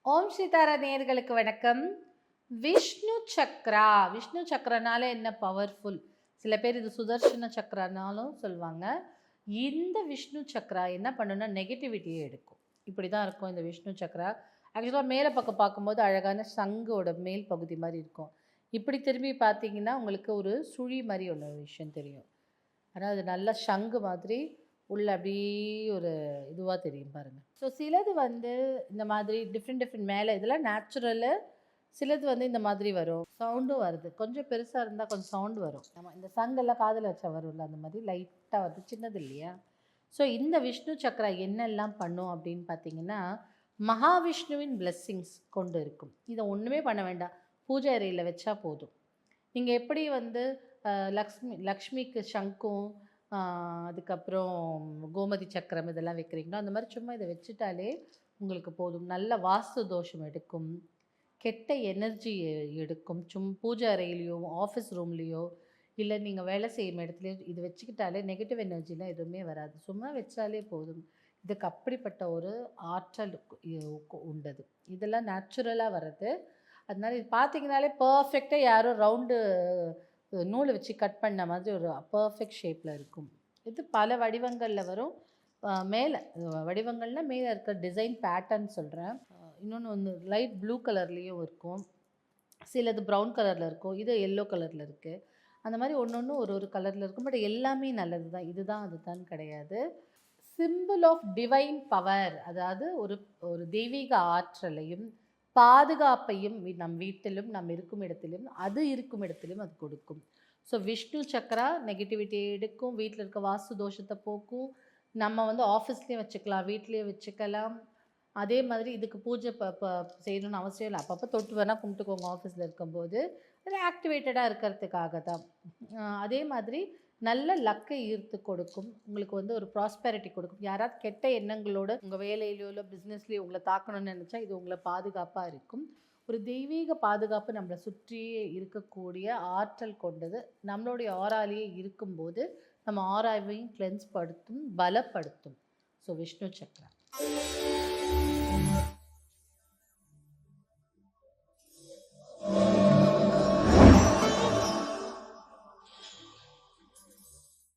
ஓம் ஸ்ரீதாரா நேயர்களுக்கு வணக்கம். விஷ்ணு சக்ரா. விஷ்ணு சக்கரனால என்ன பவர்ஃபுல்? சில பேர் இது சுதர்ஷன சக்கரனாலும் சொல்லுவாங்க. இந்த விஷ்ணு சக்ரா என்ன பண்ணுன்னா நெகட்டிவிட்டியை எடுக்கும். இப்படி தான் இருக்கும் இந்த விஷ்ணு சக்ரா. ஆக்சுவலாக மேலே பக்கம் பார்க்கும்போது அழகான சங்கோட மேல் பகுதி மாதிரி இருக்கும். இப்படி திரும்பி பார்த்தீங்கன்னா உங்களுக்கு ஒரு சுழி மாதிரி ஒன்று விஷயம் தெரியும். ஆனால் அது நல்ல சங்கு மாதிரி உள்ள அப்படியே ஒரு இதுவாக தெரியும் பாருங்கள். ஸோ சிலது வந்து இந்த மாதிரி டிஃப்ரெண்ட் மேலே இதெல்லாம் நேச்சுரலு. சிலது வந்து இந்த மாதிரி வரும், சவுண்டும் வருது. கொஞ்சம் பெருசாக இருந்தால் கொஞ்சம் சவுண்டு வரும். நம்ம இந்த சங்கெல்லாம் காதில் வச்சா வரும்ல, அந்த மாதிரி லைட்டாக வருது, சின்னது இல்லையா? ஸோ இந்த விஷ்ணு சக்கரா என்னெல்லாம் பண்ணும் அப்படின்னு பார்த்தீங்கன்னா, மகாவிஷ்ணுவின் பிளெஸ்ஸிங்ஸ் கொண்டு இருக்கும். இதை ஒன்றுமே பண்ண வேண்டாம், பூஜை அறையில் வச்சா போதும். நீங்கள் எப்படி வந்து லக்ஷ்மிக்கு சங்கும் அதுக்கப்புறம் கோமதி சக்கரம் இதெல்லாம் வைக்கிறீங்களோ, அந்த மாதிரி சும்மா இதை வச்சுட்டாலே உங்களுக்கு போதும். நல்ல வாஸ்து தோஷம் எடுக்கும், கெட்ட எனர்ஜி எடுக்கும். பூஜை அறையிலையோ ஆஃபீஸ் ரூம்லேயோ இல்லை நீங்கள் வேலை செய்யும் இடத்துலையோ இது வச்சுக்கிட்டாலே நெகட்டிவ் எனர்ஜிலாம் எதுவுமே வராது. சும்மா வச்சாலே போதும். இதுக்கு அப்படிப்பட்ட ஒரு ஆற்றல் உண்டது. இதெல்லாம் நேச்சுரலாக வர்றது. அதனால இது பார்த்தீங்கனாலே பர்ஃபெக்டாக யாரும் ரவுண்டு நூலை வச்சு கட் பண்ண மாதிரி ஒரு பர்ஃபெக்ட் ஷேப்பில் இருக்கும். இது பல வடிவங்களில் வரும். மேலே வடிவங்கள்னால் மேலே இருக்கிற டிசைன் பேட்டர்ன் சொல்கிறேன். இன்னொன்று வந்து லைட் ப்ளூ கலர்லேயும் இருக்கும், சிலது ப்ரௌன் கலரில் இருக்கும், இது எல்லோ கலரில் இருக்குது. அந்த மாதிரி ஒன்று ஒன்று ஒரு கலரில் இருக்கும். பட் எல்லாமே நல்லது தான், இதுதான் அதுதான் கிடையாது. சிம்பிள் ஆஃப் டிவைன் பவர், அதாவது ஒரு தெய்வீக ஆற்றலையும் பாதுகாப்பையும் நம் வீட்டிலும் நம் இருக்கும் இடத்திலும் அது இருக்கும் இடத்திலும் அது கொடுக்கும். ஸோ விஷ்ணு சக்கரா நெகட்டிவிட்டியை எடுக்கும், வீட்டில் இருக்க வாஸ்து தோஷத்தை போக்கும். நம்ம வந்து ஆஃபீஸ்லேயும் வச்சுக்கலாம், வீட்லேயும் வச்சுக்கலாம். அதே மாதிரி இதுக்கு பூஜை செய்யணும்னு அவசியம் இல்லை, அப்பப்போ தொட்டு வேணால் கும்பிட்டுக்கோங்க ஆஃபீஸில் இருக்கும்போது. அது ஆக்டிவேட்டடாக இருக்கிறதுக்காக தான். அதே மாதிரி நல்ல லக்கை ஈர்த்து கொடுக்கும், உங்களுக்கு வந்து ஒரு ப்ராஸ்பெரிட்டி கொடுக்கும். யாராவது கெட்ட எண்ணங்களோடு உங்கள் வேலையிலையோ இல்லை பிஸ்னஸ்லேயோ உங்களை தாக்கணும்னு நினச்சா இது உங்களை பாதுகாப்பாக இருக்கும். ஒரு தெய்வீக பாதுகாப்பு நம்மளை சுற்றியே இருக்கக்கூடிய ஆற்றல் கொண்டது. நம்மளுடைய ஆராலேயே இருக்கும்போது நம்ம ஆராவையும் கிளென்ஸ் படுத்தும், பலப்படுத்தும். ஸோ விஷ்ணு சக்ரா.